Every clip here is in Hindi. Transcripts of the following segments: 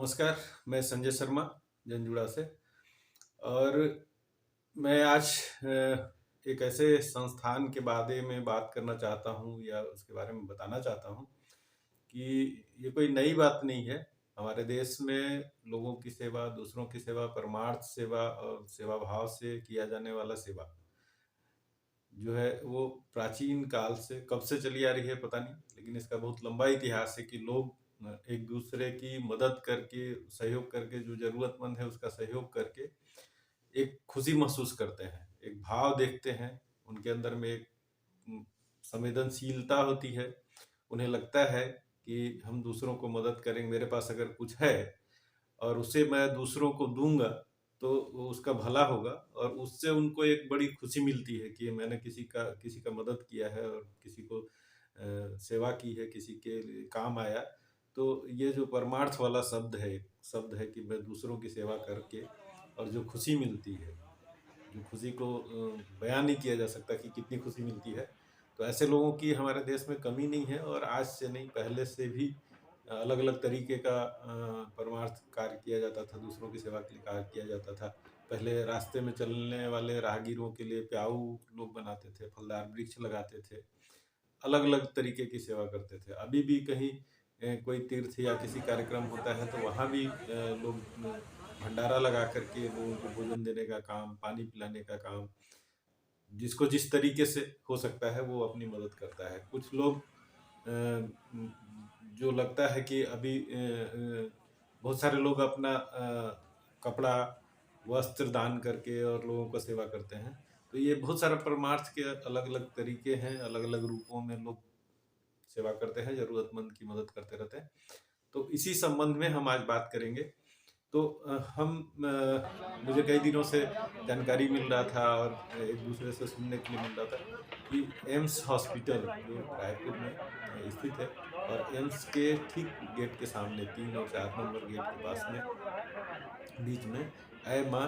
नमस्कार। मैं संजय शर्मा जंजुड़ा से। और मैं आज एक ऐसे संस्थान के बारे में बात करना चाहता हूँ या उसके बारे में बताना चाहता हूँ कि ये कोई नई बात नहीं है। हमारे देश में लोगों की सेवा, दूसरों की सेवा, परमार्थ सेवा और सेवा भाव से किया जाने वाला सेवा जो है वो प्राचीन काल से कब से चली आ रही है पता नहीं, लेकिन इसका बहुत लंबा इतिहास है कि लोग एक दूसरे की मदद करके, सहयोग करके, जो जरूरतमंद है उसका सहयोग करके एक खुशी महसूस करते हैं, एक भाव देखते हैं उनके अंदर में, एक संवेदनशीलता होती है। उन्हें लगता है कि हम दूसरों को मदद करेंगे, मेरे पास अगर कुछ है और उसे मैं दूसरों को दूंगा तो उसका भला होगा, और उससे उनको एक बड़ी खुशी मिलती है कि मैंने किसी का मदद किया है और किसी को सेवा की है, किसी के लिए काम आया। तो ये जो परमार्थ वाला शब्द है कि मैं दूसरों की सेवा करके और जो खुशी मिलती है, जो खुशी को बयान नहीं किया जा सकता कि कितनी खुशी मिलती है। तो ऐसे लोगों की हमारे देश में कमी नहीं है, और आज से नहीं, पहले से भी अलग अलग तरीके का परमार्थ कार्य किया जाता था, दूसरों की सेवा के लिए कार्य किया जाता था। पहले रास्ते में चलने वाले राहगीरों के लिए प्याऊ लोग बनाते थे, फलदार वृक्ष लगाते थे, अलग अलग तरीके की सेवा करते थे। अभी भी कहीं कोई तीर्थ या किसी कार्यक्रम होता है तो वहाँ भी लोग भंडारा लगा करके लोगों को भोजन देने का काम, पानी पिलाने का काम, जिसको जिस तरीके से हो सकता है वो अपनी मदद करता है। कुछ लोग जो लगता है कि अभी बहुत सारे लोग अपना कपड़ा, वस्त्र दान करके और लोगों को सेवा करते हैं। तो ये बहुत सारा परमार्थ के अलग अलग तरीके हैं, अलग अलग रूपों में लोग सेवा करते हैं, जरूरतमंद की मदद करते रहते हैं। तो इसी संबंध में हम आज बात करेंगे। तो मुझे कई दिनों से जानकारी मिल रहा था और एक दूसरे से सुनने के लिए मिल रहा था कि एम्स हॉस्पिटल जो रायपुर में स्थित है, और एम्स के ठीक गेट के सामने 3 और 4 नंबर गेट के पास में बीच में अय माँ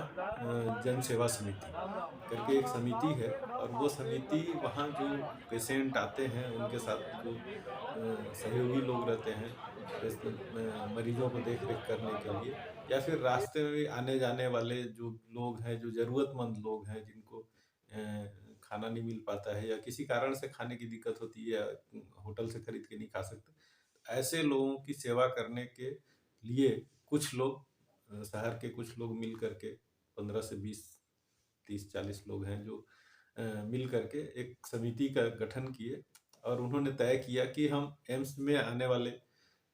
जन सेवा समिति करके एक समिति है। और वो समिति, वहाँ जो पेशेंट आते हैं उनके साथ जो सहयोगी लोग रहते हैं, मरीजों को देख रेख करने के लिए, या फिर रास्ते में आने जाने वाले जो लोग हैं, जो जरूरतमंद लोग हैं, जिनको खाना नहीं मिल पाता है या किसी कारण से खाने की दिक्कत होती है या होटल से खरीद के नहीं खा सकते, ऐसे लोगों की सेवा करने के लिए कुछ लोग, शहर के कुछ लोग मिल करके, 15 से 20, 30, 40 लोग हैं जो मिल करके एक समिति का गठन किए। और उन्होंने तय किया कि हम एम्स में आने वाले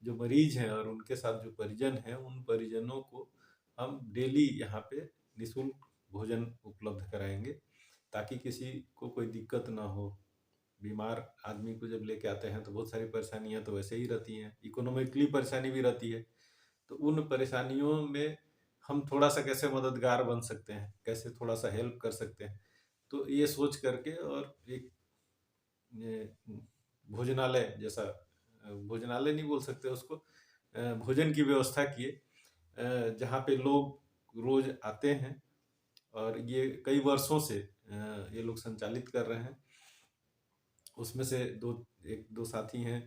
जो मरीज हैं और उनके साथ जो परिजन हैं, उन परिजनों को हम डेली यहाँ पे निःशुल्क भोजन उपलब्ध कराएंगे, ताकि किसी को कोई दिक्कत ना हो। बीमार आदमी को जब लेके आते हैं तो बहुत सारी परेशानियां तो वैसे ही रहती हैं, इकोनॉमिकली परेशानी भी रहती है। तो उन परेशानियों में हम थोड़ा सा कैसे मददगार बन सकते हैं, कैसे थोड़ा सा हेल्प कर सकते हैं, तो ये सोच करके और एक भोजनालय जैसा, भोजनालय नहीं बोल सकते उसको, भोजन की व्यवस्था किए, जहाँ पे लोग रोज आते हैं। और ये कई वर्षों से ये लोग संचालित कर रहे हैं। उसमें से एक दो साथी हैं,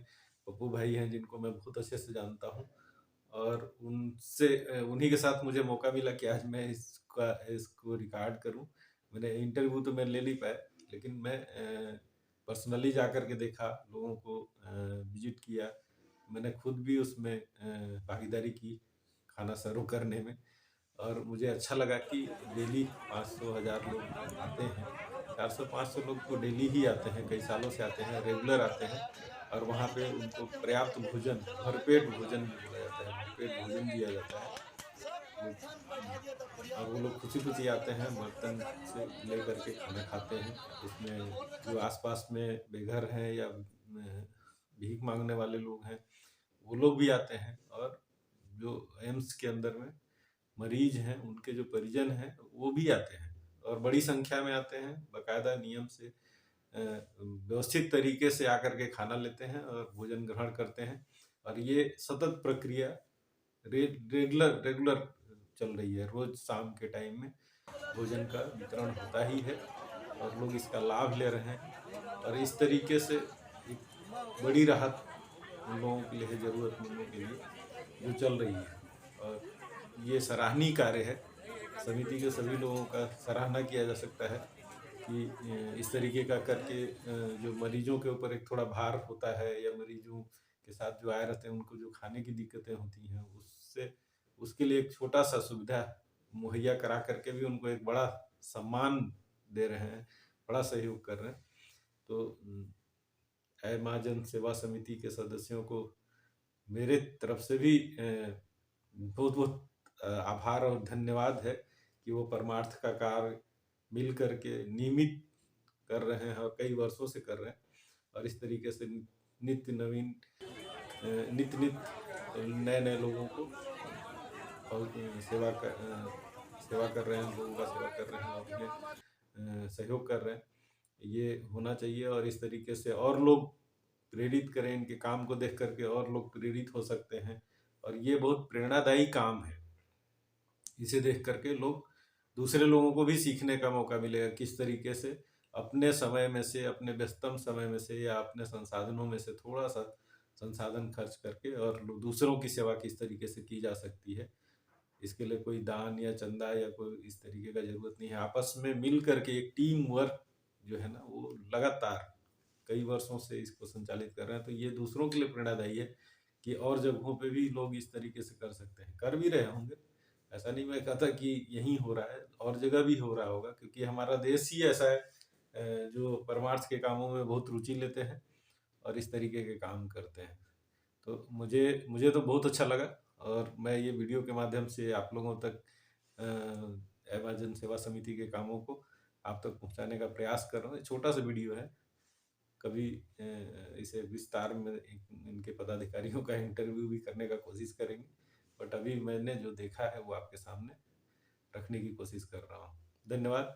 पप्पू भाई हैं, जिनको मैं बहुत अच्छे से जानता हूँ। और उनसे उन्हीं के साथ मुझे मौका मिला कि आज मैं इसको रिकॉर्ड करूं। मैंने इंटरव्यू तो मैं ले नहीं पाया, लेकिन मैं पर्सनली जा कर के देखा, लोगों को विजिट किया, मैंने खुद भी उसमें भागीदारी की खाना सर्व करने में। और मुझे अच्छा लगा कि डेली 500-1000 लोग आते हैं, 400-500 लोग तो डेली ही आते हैं, कई सालों से आते हैं, रेगुलर आते हैं। और वहाँ पे उनको पर्याप्त भोजन, भरपेट भोजन भी बोला जाता है, भरपेट भोजन दिया जाता है। वो और वो लोग खुशी खुशी आते हैं, बर्तन से ले करके खाना खाते हैं। उसमें जो आसपास में बेघर हैं या भीख मांगने वाले लोग हैं, वो लोग भी आते हैं। और जो एम्स के अंदर में मरीज हैं, उनके जो परिजन हैं, वो भी आते हैं, और बड़ी संख्या में आते हैं, बाकायदा नियम से व्यवस्थित तरीके से आकर के खाना लेते हैं और भोजन ग्रहण करते हैं। और ये सतत प्रक्रिया रेगुलर रेगुलर चल रही है। रोज शाम के टाइम में भोजन का वितरण होता ही है और लोग इसका लाभ ले रहे हैं। और इस तरीके से एक बड़ी राहत उन लोगों के लिए है, जरूरतमंदों के लिए, जो चल रही है। और ये सराहनीय कार्य है। समिति के सभी लोगों का सराहना किया जा सकता है कि इस तरीके का करके जो मरीजों के ऊपर एक थोड़ा भार होता है या मरीजों के साथ जो आए रहते हैं उनको जो खाने की दिक्कतें होती हैं उससे उसके लिए एक छोटा-सा सुविधा मुहैया करा करके भी उनको एक बड़ा सम्मान दे रहे हैं, बड़ा सहयोग कर रहे हैं। तो ऐ माँ जन सेवा समिति के सदस्यों को मेरे तरफ से भी बहुत-बहुत आभार और धन्यवाद है कि वो परमार्थ का कार्य मिल कर के नियमित कर रहे हैं और कई वर्षों से कर रहे हैं और इस तरीके से नित्य नवीन नित्य-नित्य नए-नए लोगों को और सेवा कर रहे हैं, लोगों का सेवा कर रहे हैं और उन्हें सहयोग कर रहे हैं। ये होना चाहिए और इस तरीके से और लोग प्रेरित करें, इनके काम को देख कर के और लोग प्रेरित हो सकते हैं और ये बहुत प्रेरणादायी काम है। इसे देख कर के लोग दूसरे लोगों को भी सीखने का मौका मिलेगा किस तरीके से अपने समय में से, अपने व्यस्तम समय में से या अपने संसाधनों में से थोड़ा-सा संसाधन खर्च करके और दूसरों की सेवा किस तरीके से की जा सकती है। इसके लिए कोई दान या चंदा या कोई इस तरीके का ज़रूरत नहीं है। आपस में मिल कर के एक टीम वर्क जो है ना, वो लगातार कई वर्षों से इसको संचालित कर रहे हैं। तो ये दूसरों के लिए प्रेरणादायी है कि और जगहों पे भी लोग इस तरीके से कर सकते हैं। कर भी रहे होंगे। ऐसा नहीं मैं कहता कि यहीं हो रहा है, और जगह भी हो रहा होगा क्योंकि हमारा देश ही ऐसा है जो परमार्थ के कामों में बहुत रुचि लेते हैं और इस तरीके के काम करते हैं। तो मुझे मुझे तो बहुत अच्छा लगा और मैं ये वीडियो के माध्यम से आप लोगों तक एमाजन सेवा समिति के कामों को आप तक पहुंचाने का प्रयास कर रहा हूँ। छोटा सा वीडियो है, कभी इसे विस्तार में इनके पदाधिकारियों का इंटरव्यू भी करने का कोशिश करेंगे, बट अभी मैंने जो देखा है वो आपके सामने रखने की कोशिश कर रहा हूँ। धन्यवाद।